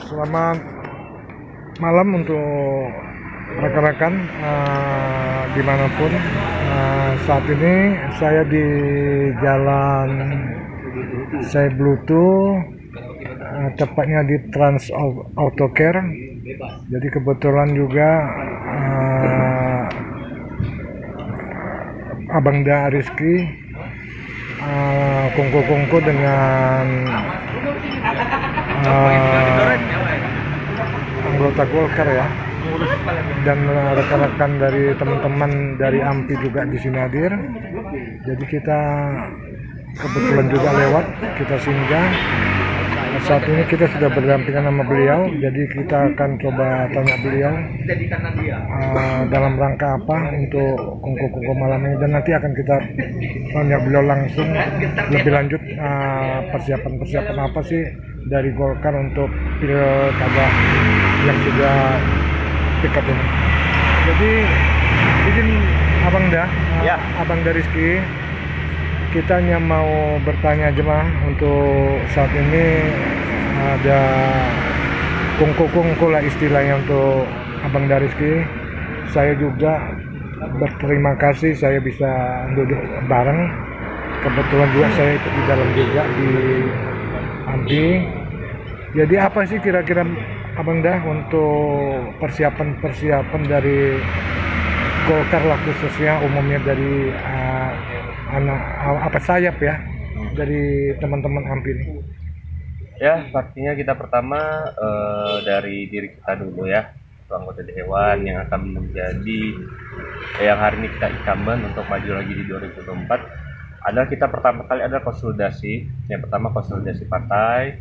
Selamat malam untuk rekan-rekan dimanapun. Saat ini saya di Jalan Saya Bluetooth, tepatnya di Trans Autocare. Jadi kebetulan juga Abang Da Rizky kongko-kongko dengan anggota Golkar ya, dan rekan-rekan dari teman-teman dari AMPI juga di sini hadir. Jadi kita kebetulan juga lewat, kita singgah. Saat ini kita sudah berdampingan sama beliau, jadi kita akan coba tanya beliau dalam rangka apa untuk kongko-kongko malam ini, dan nanti akan kita tanya beliau langsung lebih lanjut persiapan apa sih dari Golkar untuk pilkada yang sudah dekat ini. Jadi izin Abang Da, Abang Da Rizky, kita hanya mau bertanya aja mah, untuk saat ini ada kongko-kongko lah istilahnya untuk Abang Da Rizky. Saya juga berterima kasih saya bisa duduk bareng. Kebetulan juga saya ikut di dalam juga di AMPI. Jadi apa sih kira-kira Abang Da untuk persiapan dari Golkar lah, khususnya umumnya dari sayap ya dari teman-teman AMPI ini? Ya, pastinya kita pertama dari diri kita dulu ya, anggota dewan yang akan menjadi yang hari ini kita incumbent untuk maju lagi di 2024 adalah kita pertama kali adalah konsolidasi. Yang pertama konsolidasi partai,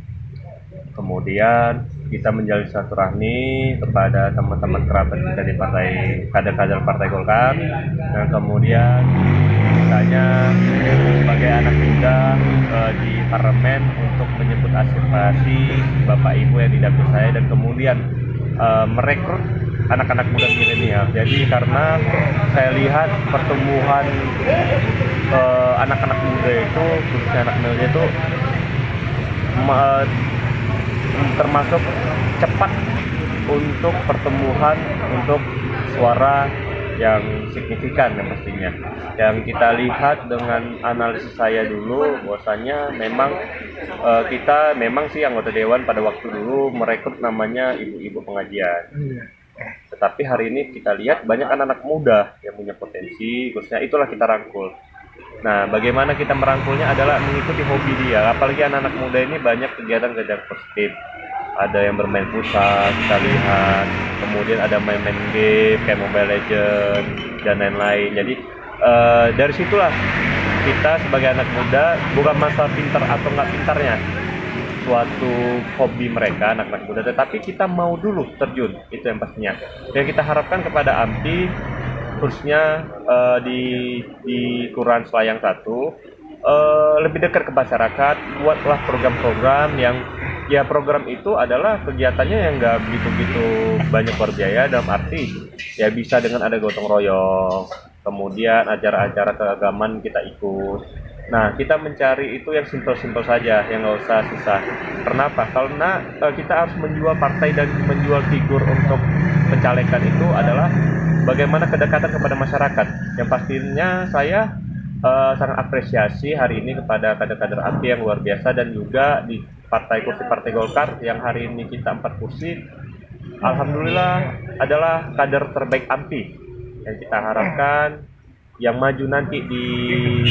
kemudian kita menjalin silaturahmi kepada teman-teman kerabat kita di partai, kader-kader partai Golkar, dan kemudian misalnya sebagai anak muda di parlemen untuk menyebut aspirasi Bapak Ibu yang di dapil saya, dan kemudian merekrut anak-anak muda milenial. Jadi karena saya lihat pertumbuhan anak-anak muda itu, khususnya anak milenial itu termasuk cepat untuk pertumbuhan untuk suara yang signifikan yang pastinya. Yang kita lihat dengan analisis saya dulu, bahwasanya memang kita memang sih anggota dewan pada waktu dulu merekrut namanya ibu-ibu pengajian. Tetapi hari ini kita lihat banyak anak-anak muda yang punya potensi, khususnya itulah kita rangkul. Nah, bagaimana kita merangkulnya adalah mengikuti hobi dia. Apalagi anak-anak muda ini banyak kegiatan-kegiatan positif. Ada yang bermain futsal, kita lihat. Kemudian ada main-main game kayak Mobile Legends dan lain-lain. Jadi dari situlah kita sebagai anak muda, bukan masalah pintar atau nggak pintarnya suatu hobi mereka anak-anak muda, tetapi kita mau dulu terjun, itu yang pastinya. Yang kita harapkan kepada AMPI, khususnya di Kelurahan Selayang 1, lebih dekat ke masyarakat, buatlah program-program yang ya program itu adalah kegiatannya yang nggak begitu banyak berbiaya, dalam arti ya bisa dengan ada gotong royong, kemudian acara-acara keagamaan kita ikut. Nah, kita mencari itu yang simpel-simpel saja, yang nggak usah susah. Kenapa? Karena kita harus menjual partai dan menjual figur untuk pencalekan itu adalah bagaimana kedekatan kepada masyarakat. Yang pastinya saya sangat apresiasi hari ini kepada kader-kader AMPI yang luar biasa, dan juga di kursi Partai Golkar yang hari ini kita 4 kursi. Alhamdulillah adalah kader terbaik AMPI yang kita harapkan yang maju nanti di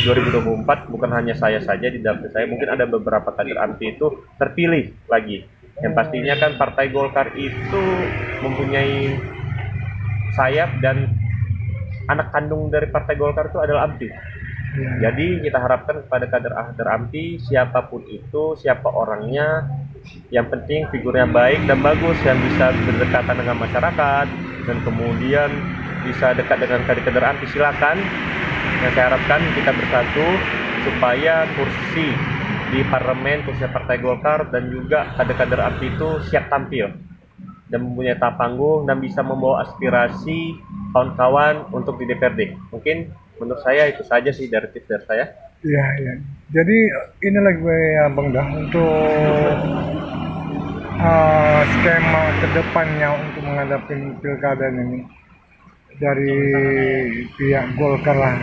2024. Bukan hanya saya saja di dapil saya, mungkin ada beberapa kader AMPI itu terpilih lagi. Yang pastinya kan Partai Golkar itu mempunyai sayap, dan anak kandung dari Partai Golkar itu adalah AMPI. Jadi kita harapkan kepada kader AMPI, siapapun itu, siapa orangnya, yang penting figurnya baik dan bagus, yang bisa berdekatan dengan masyarakat, dan kemudian bisa dekat dengan kader AMPI, silakan. Yang saya harapkan kita bersatu supaya kursi di parlemen, kursi Partai Golkar dan juga kader AMPI itu siap tampil dan mempunyai panggung dan bisa membawa aspirasi kawan-kawan untuk di DPRD. Mungkin menurut saya itu saja sih dari tips dari saya. Iya. Jadi inilah gue Abang Da, untuk skema kedepannya untuk menghadapi pilkada ini dari pihak Golkar lah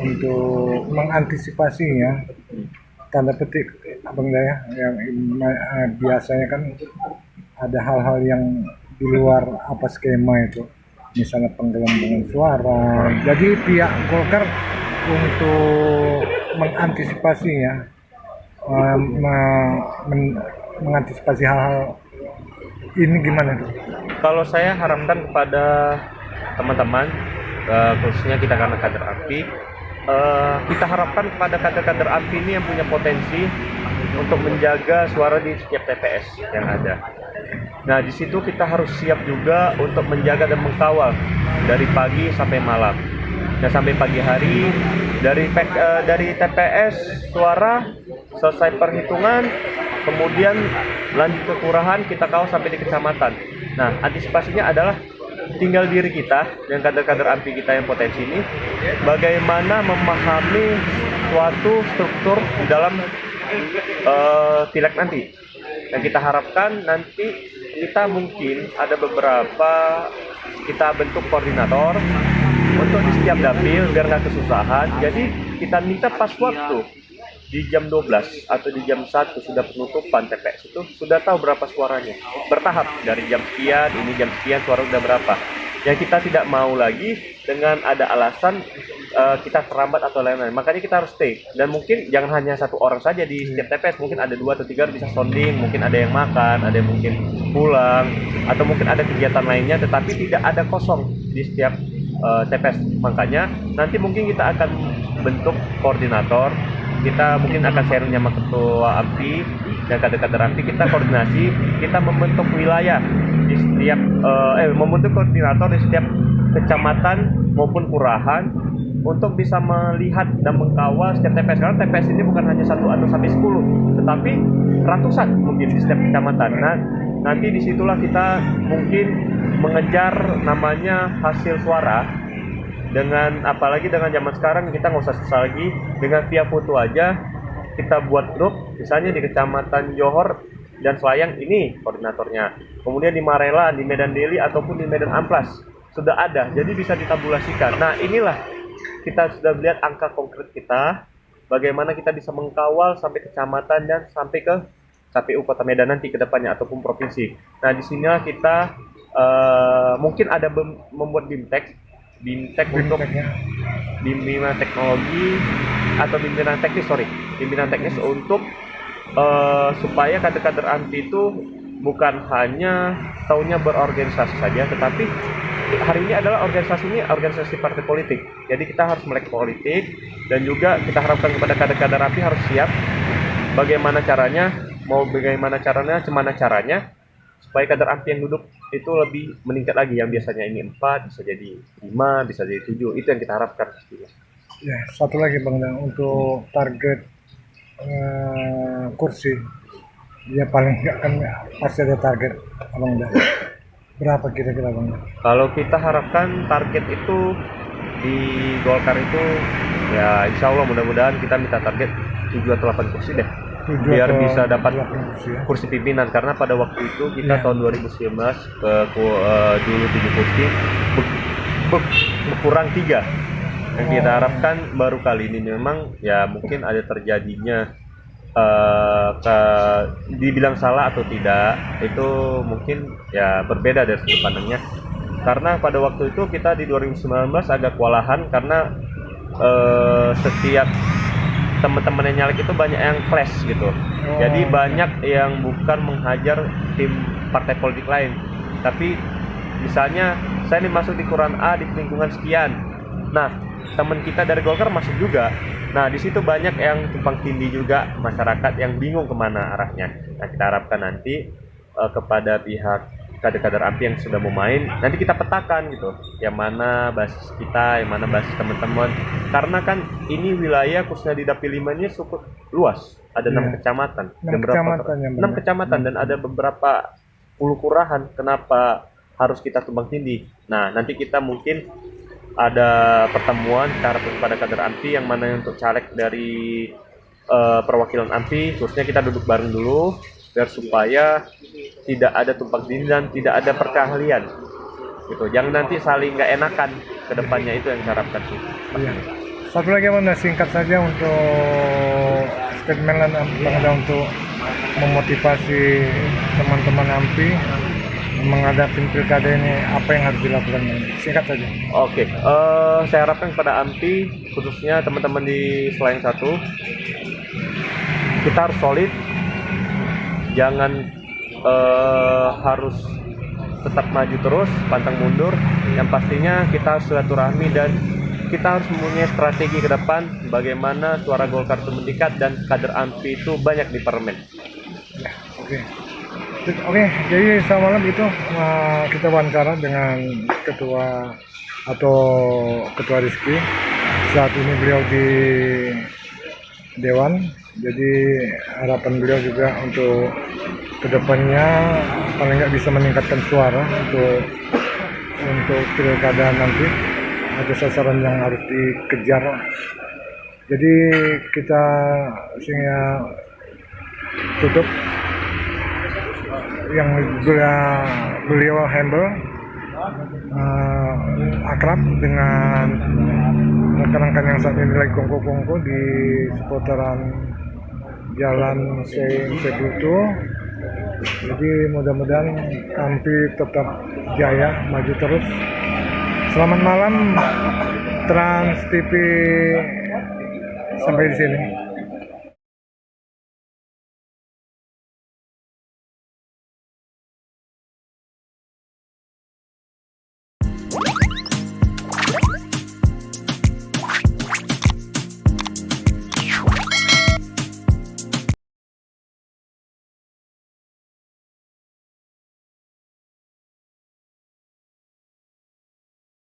untuk mengantisipasinya, tanda petik Abang Daya, yang biasanya kan ada hal-hal yang di luar apa skema itu, misalnya penggelembungan suara. Jadi pihak Golkar untuk mengantisipasinya, mengantisipasi hal-hal ini gimana tuh? Kalau saya harapkan kepada teman-teman, khususnya kita karena kader API, kita harapkan kepada kader-kader API ini yang punya potensi untuk menjaga suara di setiap TPS yang ada. Nah, di situ kita harus siap juga untuk menjaga dan mengkawal dari pagi sampai malam. Nah, sampai pagi hari dari TPS suara selesai perhitungan, kemudian lanjut ke kelurahan, kita kawal sampai di kecamatan. Nah, antisipasinya adalah tinggal diri kita dan kader-kader AMPI kita yang potensi ini, bagaimana memahami suatu struktur di dalam tilek nanti. Dan kita harapkan nanti kita mungkin ada beberapa, kita bentuk koordinator untuk di setiap dapil biar nggak kesusahan. Jadi kita minta pas waktu di jam 12 atau di jam 1 sudah penutupan TPS itu sudah tahu berapa suaranya, bertahap dari jam sekian, ini jam sekian suara udah berapa. Yang kita tidak mau lagi dengan ada alasan kita terlambat atau lain-lain. Makanya kita harus stay, dan mungkin jangan hanya satu orang saja di setiap TPS, mungkin ada 2 atau 3 bisa sounding, mungkin ada yang makan, ada yang mungkin pulang, atau mungkin ada kegiatan lainnya, tetapi tidak ada kosong di setiap TPS. Makanya nanti mungkin kita akan bentuk koordinator, kita mungkin akan sharing sama ketua AMPI dan kader-kader AMPI, kita koordinasi, kita membentuk wilayah di setiap membentuk koordinator di setiap kecamatan maupun kelurahan untuk bisa melihat dan mengkawal setiap TPS. Karena TPS ini bukan hanya 1 atau sampai 10, tetapi ratusan mungkin di setiap kecamatan. Nah, nanti disitulah kita mungkin mengejar namanya hasil suara, dengan apalagi dengan zaman sekarang kita nggak usah susah lagi, dengan via foto aja kita buat grup, misalnya di kecamatan Johor dan Selayang ini koordinatornya, kemudian di Marela, di Medan Deli ataupun di Medan Amplas sudah ada, jadi bisa ditabulasikan. Nah, inilah kita sudah lihat angka konkret kita, bagaimana kita bisa mengkawal sampai kecamatan dan sampai ke KPU Kota Medan nanti ke depannya ataupun provinsi. Nah, di sinilah kita mungkin ada membuat BIMTEK untuk bimbingan teknologi atau bimbingan teknis untuk supaya kader-kader AMPI itu bukan hanya taunya berorganisasi saja, tetapi hari ini adalah organisasi partai politik. Jadi kita harus melek politik, dan juga kita harapkan kepada kader-kader AMPI harus siap bagaimana caranya, cemana caranya supaya kader AMPI yang duduk itu lebih meningkat lagi, yang biasanya ini 4 bisa jadi 5, bisa jadi 7, itu yang kita harapkan pastinya. Ya, satu lagi Bang, untuk target kursi, ya paling nggak kan pasti ada target Abang Dan. Berapa kira-kira Bang? Kalau kita harapkan target itu di Golkar itu, ya insya Allah mudah-mudahan kita minta target 7 atau 8 kursi deh, biar bisa dapat kursi pimpinan. Karena pada waktu itu kita tahun 2019 dulu 7 kursi berkurang 3. Yang kita harapkan baru kali ini memang ya mungkin ada terjadinya dibilang salah atau tidak, itu mungkin ya berbeda dari sudut pandangnya. Karena pada waktu itu kita di 2019 agak kewalahan karena setiap teman-teman yang nyalek itu banyak yang clash gitu. Jadi banyak yang bukan menghajar tim partai politik lain, tapi misalnya saya ini masuk di kelurahan A di lingkungan sekian, nah teman kita dari Golkar masuk juga. Nah, di situ banyak yang tumpang tindih juga, masyarakat yang bingung kemana arahnya. Nah, kita harapkan nanti kepada pihak kader-kader AMPI yang sudah mau main, nanti kita petakan gitu, yang mana basis kita, yang mana basis teman-teman. Karena kan ini wilayah khususnya di Dapil 5 ini cukup luas, ada 6 kecamatan, 6 kecamatan dan ada beberapa puluh kelurahan. Kenapa harus kita tumpang tindih? Nah, nanti kita mungkin ada pertemuan cara kepada kader AMPI yang mana untuk caleg dari perwakilan AMPI, khususnya kita duduk bareng dulu, biar supaya tidak ada tumpang tindih dan tidak ada perkelahian gitu. Jangan nanti saling nggak enakan ke depannya, itu yang saya harapkan sih. Iya. Satu lagi singkat saja untuk statement Bang Ada untuk memotivasi teman-teman AMPI menghadapi pilkada ini, apa yang harus dilakukan? Singkat saja. Oke, saya harapkan kepada AMPI, khususnya teman-teman di Selayang 1, kita harus solid, jangan harus tetap maju terus, pantang mundur. Yang pastinya kita harus silaturahmi dan kita harus mempunyai strategi ke depan bagaimana suara Golkar itu meningkat dan kader AMPI itu banyak di parlemen. Ya, oke, jadi selamat malam itu kita wawancara dengan ketua Rizky. Saat ini beliau di Dewan, jadi harapan beliau juga untuk kedepannya paling nggak bisa meningkatkan suara untuk pilkada nanti. Ada sasaran yang harus dikejar. Jadi kita sehingga tutup yang beliau humble, akrab dengan rekan-rekan yang saat ini lagi kongko-kongko di seputaran Jalan Sekutu. Jadi mudah-mudahan AMPI tetap jaya, maju terus. Selamat malam, Trans TV, sampai di sini.